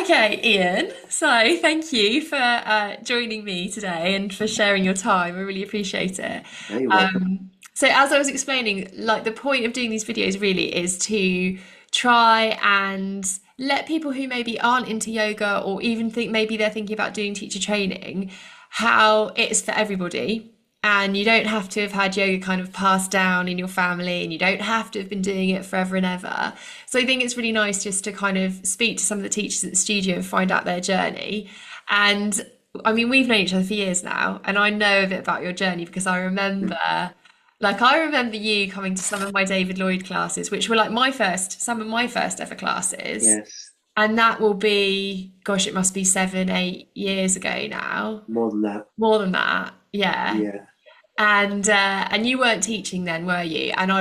Okay, Ian. So thank you for joining me today and for sharing your time. I really appreciate it. No, you're welcome. So as I was explaining, like the point of doing these videos really is to try and let people who maybe aren't into yoga or even think maybe they're thinking about doing teacher training, how it's for everybody. And you don't have to have had yoga kind of passed down in your family, and you don't have to have been doing it forever and ever. So I think it's really nice just to kind of speak to some of the teachers at the studio and find out their journey. And I mean, we've known each other for years now, and I know a bit about your journey because Mm. I remember you coming to some of my David Lloyd classes, which were like some of my first ever classes. Yes, And that will be, gosh, it must be 7, 8 years ago now. more than that. More than that, yeah. Yeah. And you weren't teaching then, were you? And No.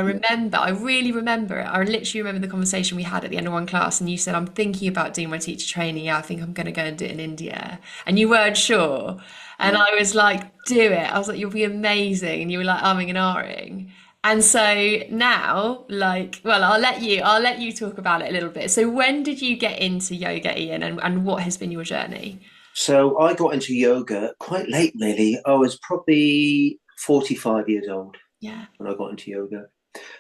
I really remember it. I literally remember the conversation we had at the end of one class, and you said, "I'm thinking about doing my teacher training. Yeah, I think I'm going to go and do it in India." And you weren't sure, and Yeah. I was like, "Do it." I was like, "You'll be amazing," and you were like umming and ahhing. And so now, like, well, I'll let you talk about it a little bit. So when did you get into yoga, Ian, and what has been your journey? So I got into yoga quite late, really. I was probably 45 years old Yeah. when I got into yoga.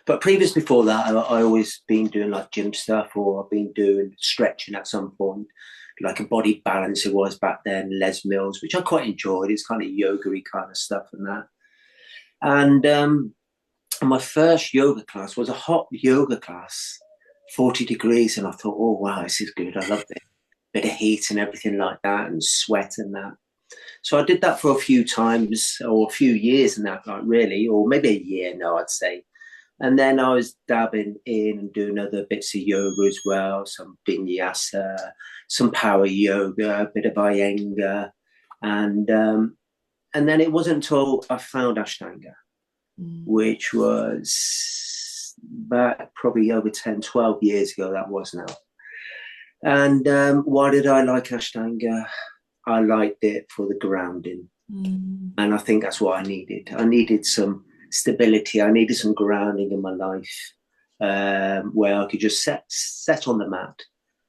But previous before that, I always been doing like gym stuff, or I've been doing stretching at some point, like a body balance it was back then, Les Mills, which I quite enjoyed. It's kind of yoga-y kind of stuff and that. And my first yoga class was a hot yoga class, 40 degrees. And I thought, oh, wow, this is good. I love it. Bit of heat and everything like that, and sweat and that. So I did that for a few times or a few years and that, like really, or maybe a year, no, I'd say. And then I was dabbing in and doing other bits of yoga as well, some vinyasa, some power yoga, a bit of Iyengar. And and then it wasn't until I found Ashtanga, Mm. which was back probably over 10, 12 years ago, that was now. And why did I like Ashtanga? I liked it for the grounding. Mm. And I think that's what I needed. I needed some stability. I needed some grounding in my life, where I could just set on the mat,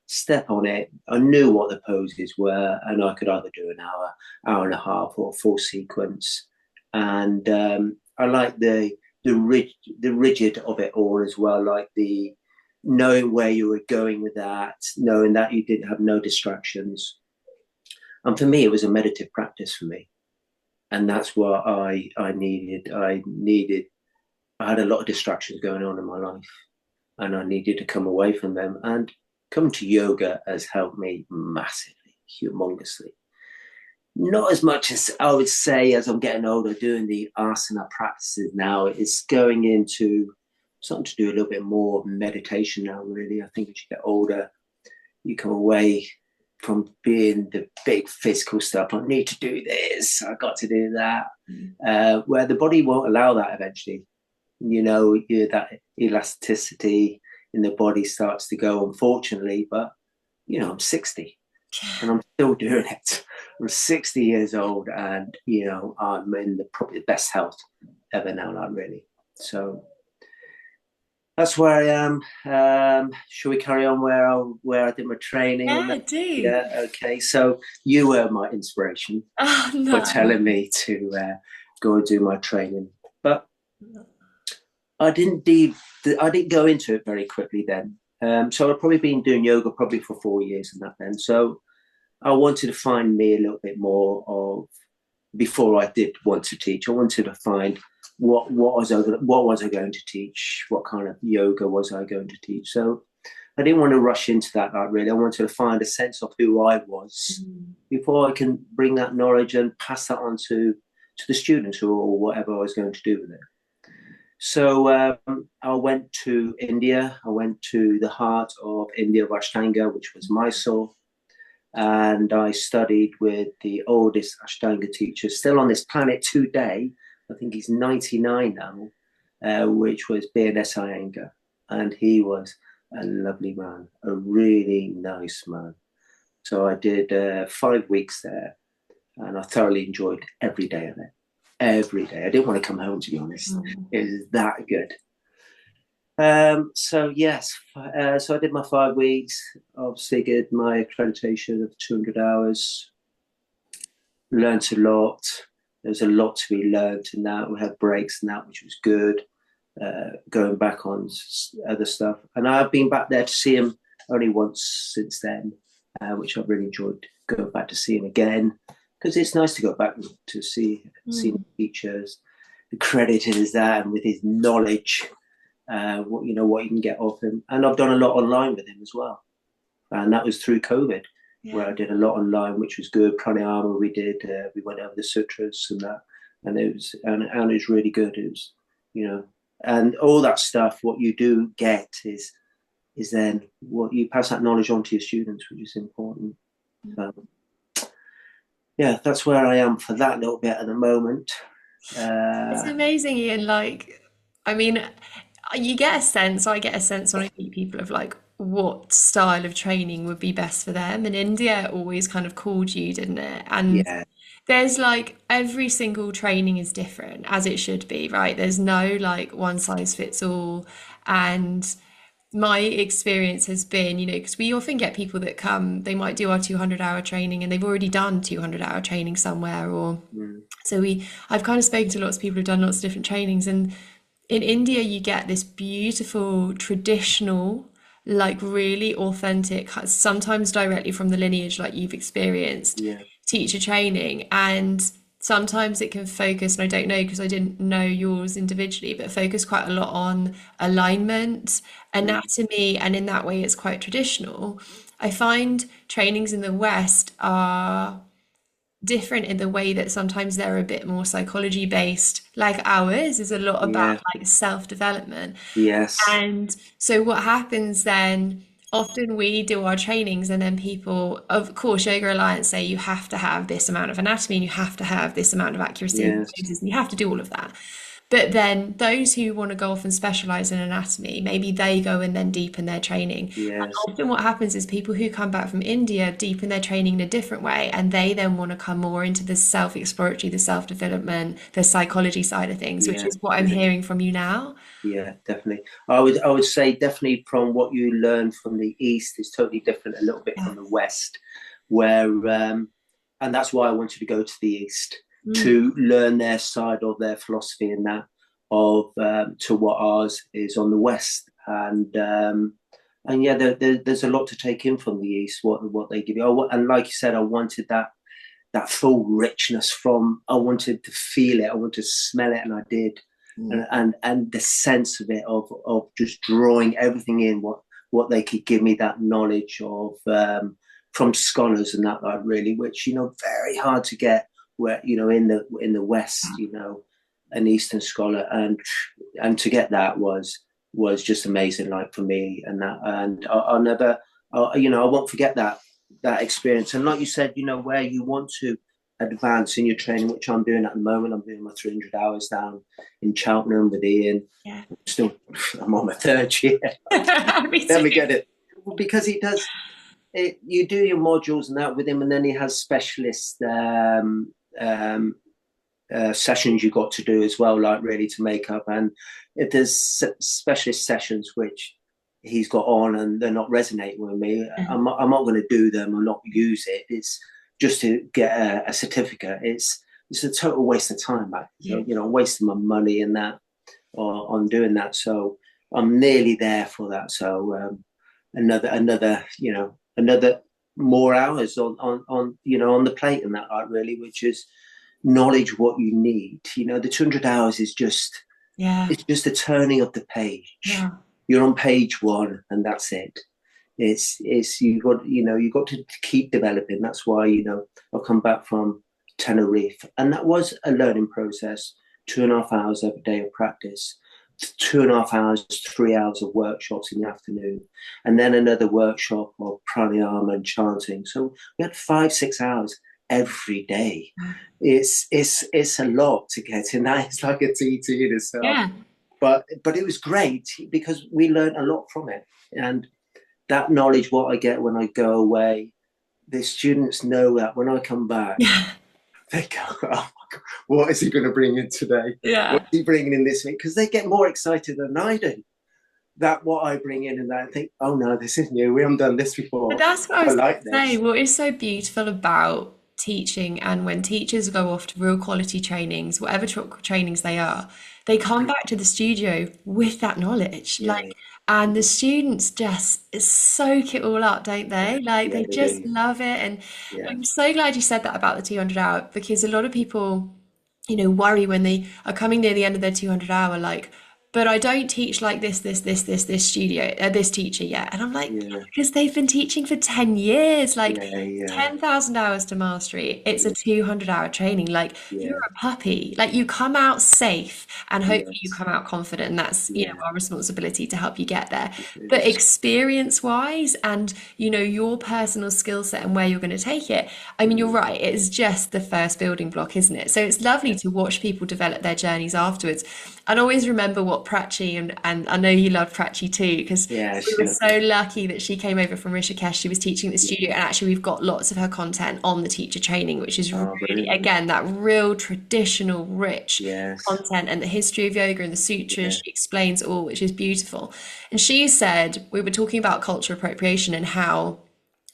step on it. I knew what the poses were, and I could either do an hour, hour and a half, or a full sequence. And I like the rigid of it all as well, like the knowing where you were going with that, knowing that you didn't have no distractions. And for me, it was a meditative practice for me, and that's what I needed. I had a lot of distractions going on in my life, and I needed to come away from them. And come to yoga has helped me massively, humongously. Not as much as I would say as I'm getting older, doing the asana practices now. It's going into something to do a little bit more meditation now. Really, I think as you get older, you come away from being the big physical stuff. I need to do this. I got to do that. Where the body won't allow that eventually. That elasticity in the body starts to go, unfortunately. But I'm 60 and I'm still doing it. I'm 60 years old, and I'm in probably the best health ever now. Like really. So that's where I am. Shall we carry on where I did my training and that? Yeah, do. Yeah. Okay. So you were my inspiration Oh for no. telling me to go and do my training, but I didn't de- I didn't go into it very quickly then. So I've probably been doing yoga probably for 4 years and that then. So I wanted to find me a little bit more of before I did want to teach. I wanted to find what was I going to teach? What kind of yoga was I going to teach? So I didn't want to rush into that. Like really, I wanted to find a sense of who I was Mm. before I can bring that knowledge and pass that on to the students or whatever I was going to do with it. So I went to India. I went to the heart of India, Ashtanga, which was Mysore, and I studied with the oldest Ashtanga teacher still on this planet today. I think he's 99 now, which was B&S Iyengar. And he was a lovely man, a really nice man. So I did 5 weeks there, and I thoroughly enjoyed every day of it. Every day. I didn't want to come home, to be honest. Mm. It was that good. So yes, so I did my 5 weeks. Obviously, did my accreditation of 200 hours. Learned a lot. There was a lot to be learned in that. We had breaks in that, which was good. Going back on other stuff, and I've been back there to see him only once since then, which I've really enjoyed going back to see him again, because it's nice to go back to see teachers accredited as that, and with his knowledge, what you can get off him. And I've done a lot online with him as well, and that was through COVID, where I did a lot online, which was good. Pranayama, we did. We went over the sutras and that, and it was really good. It was, and all that stuff. What you do get is then what you pass that knowledge on to your students, which is important. Yeah, that's where I am for that little bit at the moment. It's amazing, Ian. Like, I mean, you get a sense, I get a sense when I meet people of like what style of training would be best for them. And India always kind of called you, didn't it? And Yeah, there's like every single training is different, as it should be, right? There's no like one size fits all. And my experience has been, because we often get people that come, they might do our 200-hour training and they've already done 200-hour training somewhere, or mm, I've kind of spoken to lots of people who've done lots of different trainings, and in India you get this beautiful traditional, like really authentic, sometimes directly from the lineage, like you've experienced, yeah, teacher training. And sometimes it can focus, and I don't know because I didn't know yours individually, but focus quite a lot on alignment, mm, anatomy, and in that way it's quite traditional. I find trainings in the West are different in the way that sometimes they're a bit more psychology based, like ours is a lot about yeah, like self-development. yes, And so what happens then, often we do our trainings and then people, of course, Yoga Alliance say you have to have this amount of anatomy and you have to have this amount of accuracy of yes, poses and you have to do all of that. But then those who want to go off and specialize in anatomy, maybe they go and then deepen their training. And yes, often what happens is people who come back from India deepen their training in a different way, and they then want to come more into the self-exploratory, the self-development, the psychology side of things, which yeah, is what I'm yeah. hearing from you now. Yeah, definitely. I would say definitely from what you learn from the East is totally different a little bit Yeah. from the West, where and that's why I wanted to go to the East Mm. to learn their side of their philosophy and that of to what ours is on the West, and yeah, there's a lot to take in from the East. What they give you, and like you said, I wanted that full richness from. I wanted to feel it. I wanted to smell it, and I did. Mm. And the sense of it of just drawing everything in what they could give me that knowledge of from scholars and that like really, which very hard to get where in the West, an Eastern scholar, and to get that was just amazing, like for me, and that, and I'll never, I won't forget that experience. And like you said, where you want to advance in your training, which I'm doing at the moment. I'm doing my 300 hours down in Cheltenham with Ian. Yeah. Still, I'm on my third year. Me Never too. get it because he does it. You do your modules and that with him, and then he has specialist um, sessions you got to do as well, like really to make up. And if there's specialist sessions which he's got on and they're not resonating with me, I'm not going to do them or not use it. It's just to get a certificate. It's a total waste of time. Yeah. I'm wasting my money and that on doing that. So I'm nearly there for that. So another more hours on the plate and that, like really, which is knowledge what you need. The 200 hours is just Yeah. it's just a turning of the page. Yeah. You're on page one and that's it. It's you got to keep developing. That's why I'll come back from Tenerife, and that was a learning process. 2.5 hours every day of practice, 2.5 hours, 3 hours of workshops in the afternoon, and then another workshop of pranayama and chanting. So we had 5-6 hours every day. It's a lot to get in. That is like a TT in itself. Yeah. But it was great because we learned a lot from it, and that knowledge, what I get when I go away, the students know that when I come back, Yeah. they go, "Oh my God, what is he going to bring in today? What Yeah. is he bringing in this week?" Because they get more excited than I do. that what I bring in, and I think, oh no, this is new. We haven't done this But before. that's what I I was going like to say. this. What is so beautiful about teaching, and when teachers go off to real quality trainings, whatever trainings they are, they come back to the studio with that knowledge. Like, Yeah, and the students just soak it all up, don't yeah, they? Like, yeah, they they just do. love it. And Yeah, I'm so glad you said that about the 200 hour, because a lot of people, worry when they are coming near the end of their 200 hour, like, but I don't teach like this studio, this teacher yet. And I'm like, yeah, because they've been teaching for 10 years, like yeah, yeah, 10,000 hours to mastery. It's a yeah, 200-hour training. Like, you're yeah, a puppy. Like, you come out safe and hopefully you yes, come out confident. And that's, yeah, our responsibility to help you get there. it But is. experience wise and, your personal skill set and where you're going to take it, I mean, you're Mm, right. It's just the first building block, isn't it? So it's lovely yeah, to watch people develop their journeys afterwards. And always remember what Prachi, and I know you love Prachi too, because yeah, we were so lucky that she came over from Rishikesh. She was teaching at the yeah. studio, and actually, we've got lots of her content on the teacher training, which is Oh, really, brilliant. again, that real traditional, rich Yes, content and the history of yoga and the sutras. yeah, She explains all, which is beautiful. And she said, we were talking about cultural appropriation and how,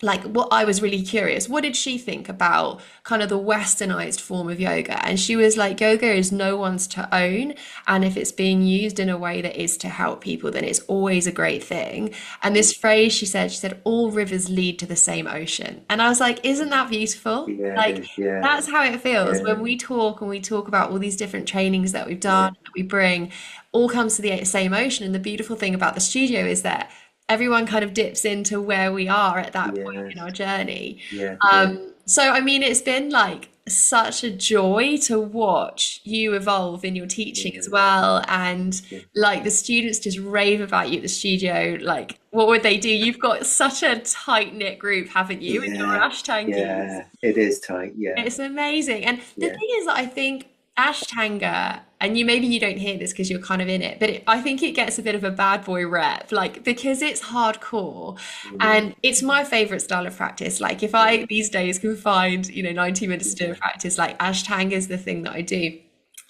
like, what I was really curious, what did she think about kind of the westernized form of yoga? And she was like, yoga is no one's to own, and if it's being used in a way that is to help people, then it's always a great thing. And this phrase she said, all rivers lead to the same ocean. And I was like, isn't that beautiful? yeah, it Like, is. Yeah, that's how it feels yeah, when we talk, and we talk about all these different trainings that we've yeah, done, that we bring, all comes to the same ocean. And the beautiful thing about the studio is that everyone kind of dips into where we are at that point in our yes, journey. yeah, yeah, So, I mean, it's been like such a joy to watch you evolve in your teaching as yeah, well. And yeah. like the students just rave about you at the studio. Like, what would they do? You've got such a tight-knit group, haven't you, in your Yeah, Ashtangis? yeah, it is tight. Yeah, It's amazing. And the yeah, thing is that I think Ashtanga, and maybe you don't hear this because you're kind of in it, but I think it gets a bit of a bad boy rep, like because it's hardcore mm, and it's my favorite style of practice. Like if yeah, I these days can find, 90 minutes to do a yeah, practice, like Ashtanga is the thing that I do.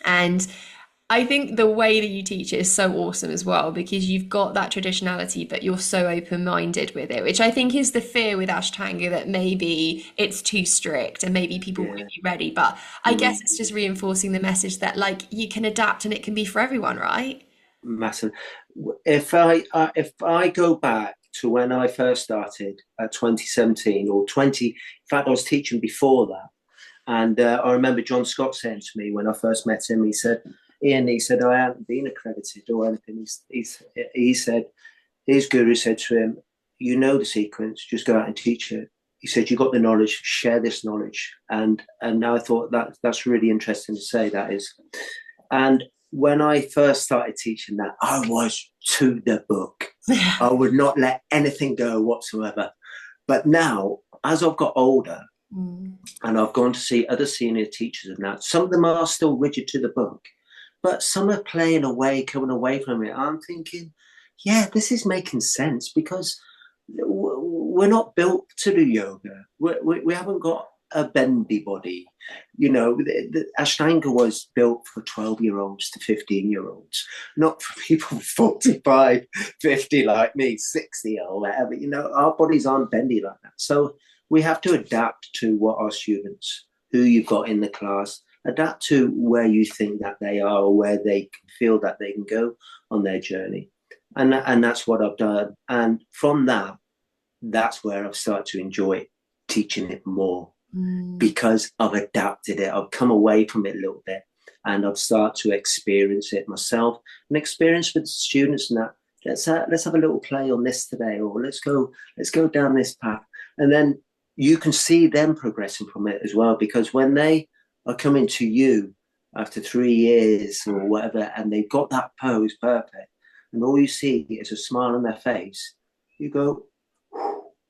And I think the way that you teach it is so awesome as well because you've got that traditionality, but you're so open-minded with it, which I think is the fear with Ashtanga that maybe it's too strict and maybe people won't yeah. be ready. But I guess Mm, it's just reinforcing the message that like you can adapt and it can be for everyone, right? massive. If I go back to when I first started at 2017 or 20, in fact, I was teaching before that. And I remember John Scott saying to me when I first met him, he said, Ian, he said, I haven't been accredited or anything. He said, his guru said to him, you know the sequence, just go out and teach it. He said, you got the knowledge, share this knowledge. And I thought that's really interesting to say, that is. And when I first started teaching that, I was to the book. I would not let anything go whatsoever. But now, as I've got older, Mm. and I've gone to see other senior teachers and that. Some of them are still rigid to the book, but some are playing away, coming away from it. I'm thinking, yeah, this is making sense because we're not built to do yoga. We haven't got a bendy body. The Ashtanga was built for 12-year-olds to 15-year-olds, not for people 45, 50 like me, 60 or whatever. Our bodies aren't bendy like that. So we have to adapt to what our students, who you've got in the class, adapt to where you think that they are or where they feel that they can go on their journey. And that's what I've done. And from that, that's where I've started to enjoy teaching it more Mm. because I've adapted it. I've come away from it a little bit and I've started to experience it myself and experience with students and that. Let's have a little play on this today, or let's go down this path. And then you can see them progressing from it as well, because when they are coming to you after 3 years or whatever, and they've got that pose perfect, and all you see is a smile on their face, you go,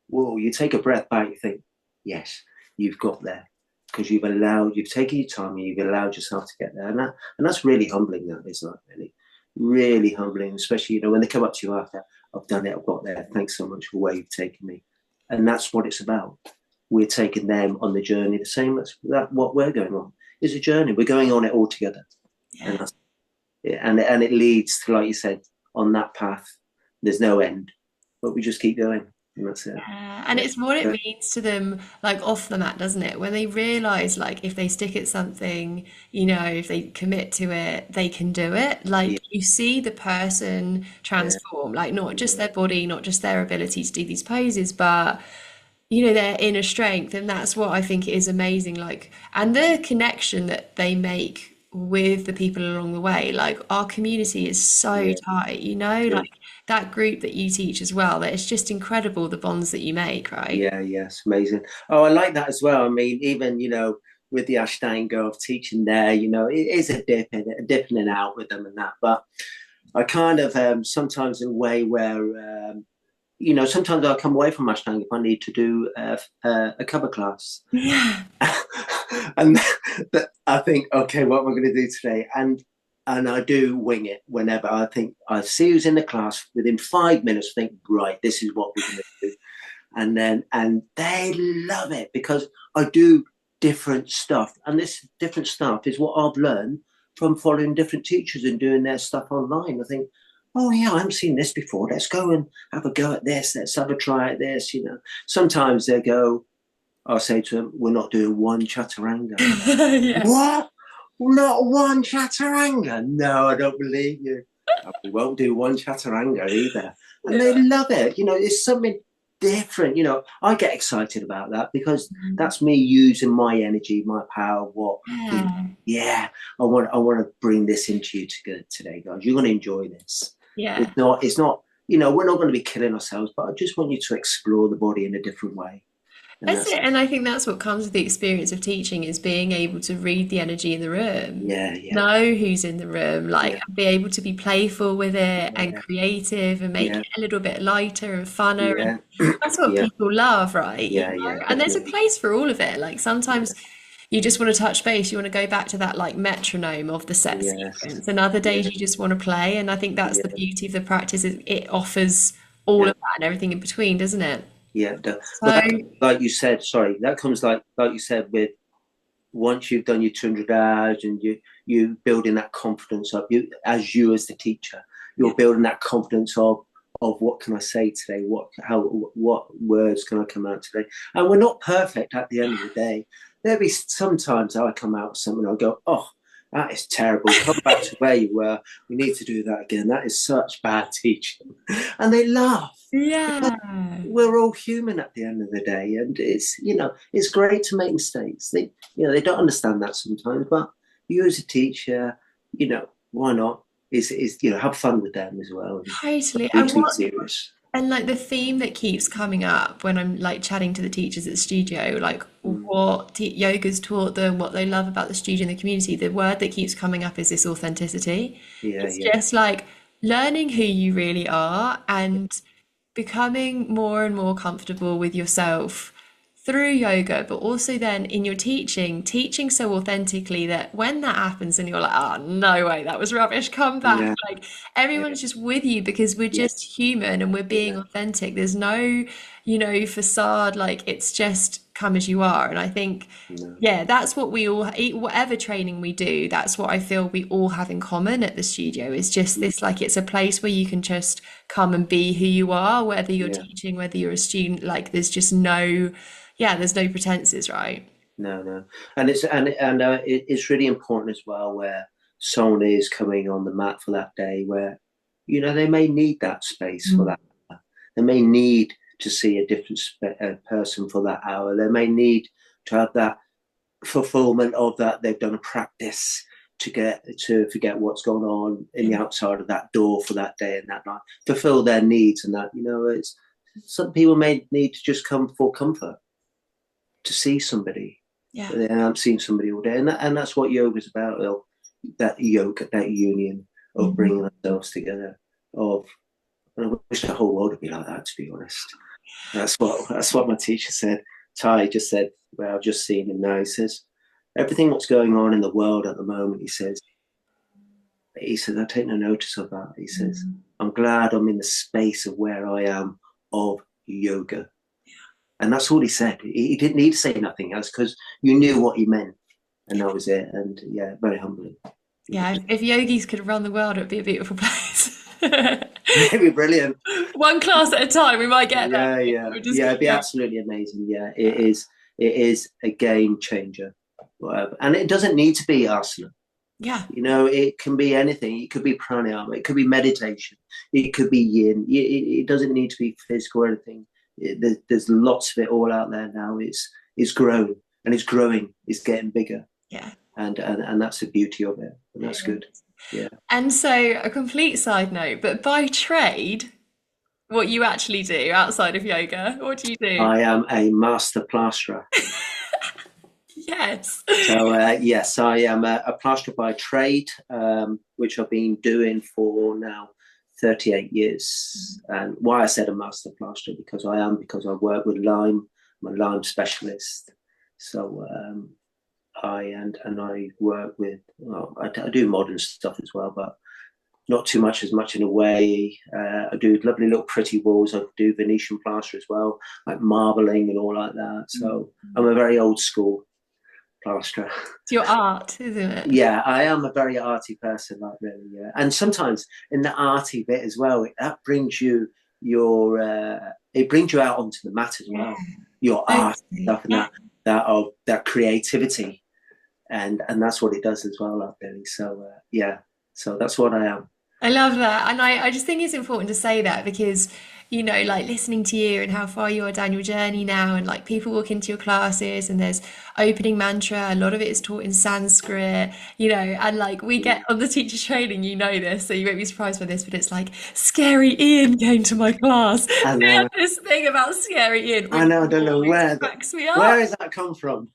whoa, you take a breath back, you think, yes, you've got there. Because you've taken your time and you've allowed yourself to get there. And that's really humbling, that is not really, really humbling, especially, when they come up to you after, I've done it, I've got there. Thanks so much for where you've taken me. And that's what it's about. We're taking them on the journey, the same as that what we're going on is a journey. We're going on it all together. And Yeah. that's and it leads to, like you said, on that path There's no end, but we just keep going, and that's it. And Yeah. it's what it means to them, like off the mat, doesn't it? When they realize, like, if they stick at something, if they commit to it, they can do it. Yeah. Like, you see the person Yeah. transform, like, not just Yeah. their body, not just their ability to do these poses, but their inner strength. And that's what I think is amazing. Like, and the connection that they make with the people along the way. Like, our community is so Yeah. tight, Yeah. like that group that you teach as well, that it's just incredible the bonds that you make, right? Yeah, yes, amazing. Oh, I like that as well. I mean, even with the Ashtanga of teaching there, it is a dipping in and out with them and that. But I kind of sometimes in a way where sometimes I'll come away from Ashtanga if I need to do a cover class, Yeah. and I think, okay, what am I going to do today? And I do wing it whenever I think I see who's in the class. Within 5 minutes, I think, right, this is what we're going to do. And they love it because I do different stuff, and this different stuff is what I've learned from following different teachers and doing their stuff online. I think, oh yeah, I haven't seen this before. Let's go and have a go at this. Let's have a try at this. Sometimes they go. I'll say to them, "We're not doing one chaturanga." Yeah. What? Not one chaturanga? No, I don't believe you. We won't do one chaturanga either. And they Yeah. love it. It's something different. I get excited about that because that's me using my energy, my power. Yeah. Yeah, I want to bring this into you today, guys. You're going to enjoy this. Yeah. It's not, we're not going to be killing ourselves, but I just want you to explore the body in a different way. And That's that's, it. And I think that's what comes with the experience of teaching, is being able to read the energy in the room, yeah, yeah, know who's in the room, like yeah, be able to be playful with it and yeah, creative and make yeah, it a little bit lighter and funner. And yeah, that's what yeah, people love, right? yeah, yeah, And there's a definitely. place for all of it. Like, Yeah, sometimes you just want to touch base, you want to go back to that like metronome of the set yes, sequence, and other days yeah, you just want to play. And I think that's the yeah, beauty of the practice, is it offers all yeah. of that and everything in between, doesn't it? Yeah, well, So like you said, sorry, that comes like you said, with once you've done your 200 hours and you building that confidence up, as the teacher, yeah. you're building that confidence of what can I say today, what words can I come out today, and we're not perfect at the end of the day. There'll be sometimes I come out with something, I'll go, oh, that is terrible, come back to where you were, we need to do that again, that is such bad teaching, and they laugh because Yeah. we're all human at the end of the day, and it's great to make mistakes. They don't understand that sometimes, but you as a teacher, why not? Is have fun with them as well, and Totally. not be too serious. And like the theme that keeps coming up when I'm like chatting to the teachers at the studio, like Mm. what yoga's taught them, what they love about the studio and the community, the word that keeps coming up is this authenticity. Yeah, It's yeah, just like learning who you really are and becoming more and more comfortable with yourself through yoga, but also then in your teaching so authentically that when that happens and you're like, oh, no way, that was rubbish, come back. yeah, Like, yeah, everyone's just with you because we're yeah, just human and we're being yeah. authentic. There's no, facade. Like, it's just come as you are. And I think, No, yeah, that's what we all, whatever training we do, that's what I feel we all have in common at the studio, is just this, like, it's a place where you can just come and be who you are, whether you're yeah, teaching, whether you're a student. Like, there's just no, yeah, there's no pretenses, right? no, no. And it's really important as well where someone is coming on the mat for that day, where they may need that space for Mm. that. They may need to see a different person for that hour. They may need to have that fulfillment of that. They've done a practice to forget what's going on in the outside of that door for that day and that night. Fulfill their needs, and that it's some people may need to just come for comfort, to see somebody. Yeah. They haven't seen somebody all day, and that's what yoga is about. That yoga, that union of Mhm. bringing ourselves together. And I wish the whole world would be like that, to be honest. That's what my teacher said. Ty just said, well, I've just seen him now. He says, everything what's going on in the world at the moment, he says, I take no notice of that. He says, I'm glad I'm in the space of where I am of yoga. And that's all he said. He didn't need to say nothing else because you knew what he meant. And that was it. And yeah, very humbling. Yeah, if yogis could run the world, it'd be a beautiful place. It'd be brilliant. One class at a time, we might get there. Yeah, yeah, We'll just yeah. keep It'd be going. absolutely amazing. Yeah, it is. It is a game changer. And it doesn't need to be asana. Yeah. You know, it can be anything. It could be pranayama. It could be meditation. It could be yin. It doesn't need to be physical or anything. There's lots of it all out there now. It's grown and it's growing. It's getting bigger, Yeah. and that's the beauty of it. And that's good. Yeah. And so, a complete side note, but by trade, what you actually do outside of yoga, what do you do? I am a master plasterer. Yes. So yes, I am a plasterer by trade, which I've been doing for now 38 years. And why I said a master plasterer, because I work with lime. I'm a lime specialist. So I work with, well, I do modern stuff as well, but not too much in a way. I do lovely little pretty walls. I do Venetian plaster as well, like marbling and all like that. So I'm a very old school plasterer. It's your art, isn't it? Yeah, I am a very arty person, like really. Yeah, and sometimes in the arty bit as well, that brings you it brings you out onto the mat as well. Your art stuff and that creativity, and that's what it does as well, like really. So yeah, so that's what I am. I love that. And I just think it's important to say that because, like listening to you and how far you are down your journey now, and like people walk into your classes and there's opening mantra, a lot of it is taught in Sanskrit, and like we get on the teacher training, this, so you won't be surprised by this, but it's like, Scary Ian came to my class. I They have know, this thing about Scary Ian, I which know. I don't know always cracks me up. where has that come from?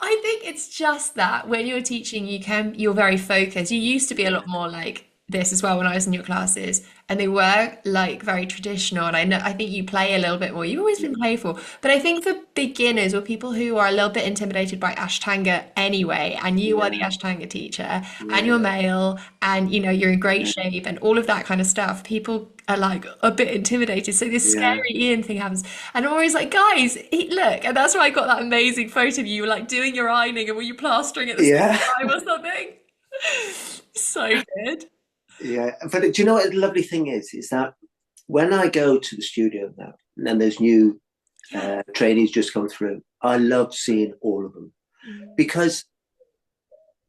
I think it's just that when you're teaching, you're very focused. You used to be a lot more like this as well when I was in your classes, and they were like very traditional. And I think you play a little bit more. You've always been playful, but I think for beginners or people who are a little bit intimidated by Ashtanga anyway, and you are the Yeah, Ashtanga teacher, and you're yeah, male, and you're in great yeah, shape, and all of that kind of stuff, people are like a bit intimidated. So this yeah, scary Ian thing happens, and I'm always like, guys, look, and that's why I got that amazing photo of you, like doing your ironing, and were you plastering at the same yeah. time or something? So good. Yeah, but do you know what the lovely thing is? Is that when I go to the studio now, and there's new Yeah. trainees just come through, I love seeing all of them Mm. because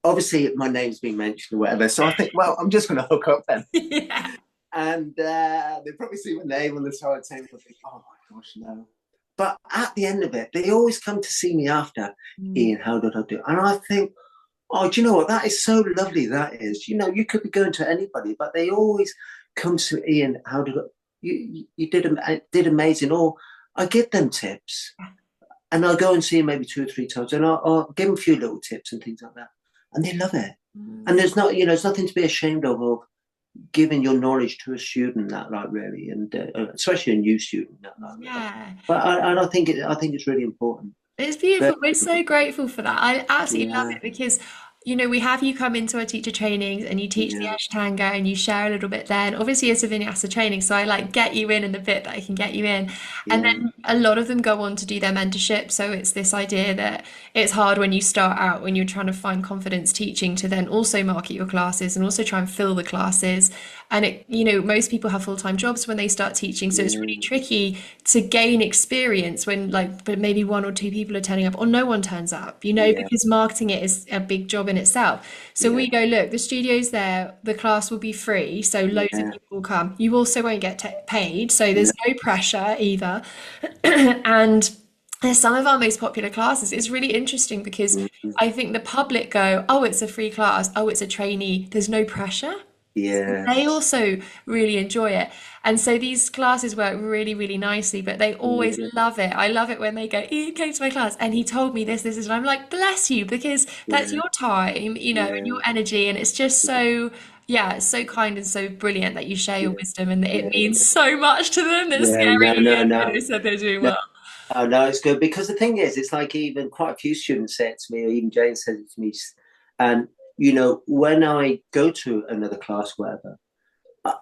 obviously my name's been mentioned or whatever. So I think, well, I'm just going to hook up then, Yeah. and they probably see my name on the side table and think, oh my gosh, no. But at the end of it, they always come to see me after. Mm. Ian, how did I do? And I think, oh, do you know what? That is so lovely. That is. You could be going to anybody, but they always come to Ian. How did you did amazing? Or I give them tips, and I'll go and see him maybe 2 or 3 times, and I'll give them a few little tips and things like that, and they love it. And Mm. there's nothing to be ashamed of giving your knowledge to a student that like really, and especially a new student that like really. Yeah. But I think it's really important. It's But beautiful. We're so grateful for that. I absolutely love yeah, it because, we have you come into our teacher trainings and you teach the yeah, Ashtanga and you share a little bit there. And obviously it's a vinyasa training, so I like get you in the bit that I can get you in. And yeah, then a lot of them go on to do their mentorship. So it's this idea that it's hard when you start out, when you're trying to find confidence teaching, to then also market your classes and also try and fill the classes. And most people have full-time jobs when they start teaching, so it's really yeah, tricky to gain experience when like but maybe one or two people are turning up or no one turns up, yeah, because marketing it is a big job in itself. So we yeah, go, look, the studio's there, the class will be free, so loads of yeah. people will come. You also won't get paid, so No, there's no pressure either. And some of our most popular classes. It's really interesting because mm, I think the public go, oh, it's a free class, oh, it's a trainee, there's no pressure. They yes. also really enjoy it. And so these classes work really, really nicely, but they always Yeah, love it. I love it when they go, Ian came to my class and he told me this, and I'm like, bless you, because that's yeah, your time, and yeah, your energy. And it's just so, yeah, it's so kind and so brilliant that you share your yeah, wisdom and that it yeah, means so much to them that yeah. Scary No, no, Ian, no, said they're doing no. well. Oh, no, it's good because the thing is, it's like even quite a few students say it to me, or even Jane says it to me, and when I go to another class, whatever, uh,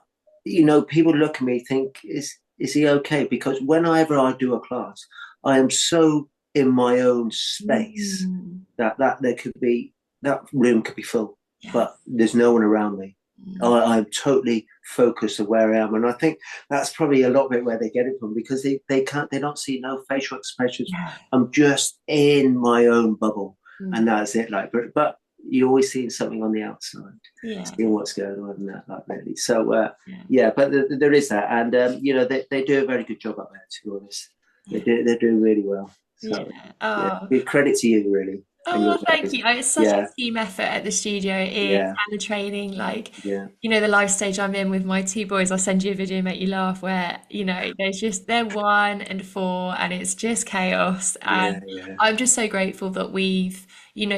people look at me, think, is he okay? Because whenever I do a class, I am so in my own space Mm. that there could be that room could be full, Yeah. but there's no one around me. Mm. I'm totally focused on where I am, and I think that's probably a lot of it where they get it from, because they can't, they don't see no facial expressions. Yeah. I'm just in my own bubble, and Mm. that's it. Like, but you're always seeing something on the outside, Yeah. seeing what's going on, and that, like, really. So Yeah. yeah, but there is that, and they do a very good job up there. To be honest, Yeah. they do really well. So Yeah. yeah, Oh. big credit to you, really, and Oh, your thank guys. you. Oh, it's such Yeah, a team effort at the studio. It is, yeah, and the training. Like, yeah, the live stage I'm in with my two boys, I'll send you a video, make you laugh, where, they're 1 and 4, and it's just chaos. And yeah, yeah. I'm just so grateful that we've,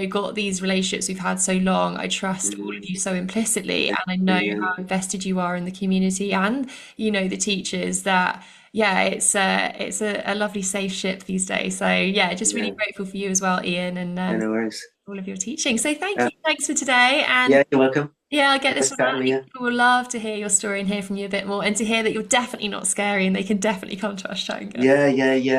got these relationships we've had so long. I trust all of Mm, you so implicitly, yeah, and I know yeah, how invested you are in the community and, the teachers that. Yeah, it's a lovely safe ship these days. So yeah, just really yeah. grateful for you as well, Ian, and Yeah, no worries. all of your teaching. So thank Uh, you. Thanks for today. And yeah, you're welcome. yeah, I'll get this Nice one chatting out. with you. People will love to hear your story and hear from you a bit more, and to hear that you're definitely not scary and they can definitely come to us, chat and go. Yeah, yeah, yeah.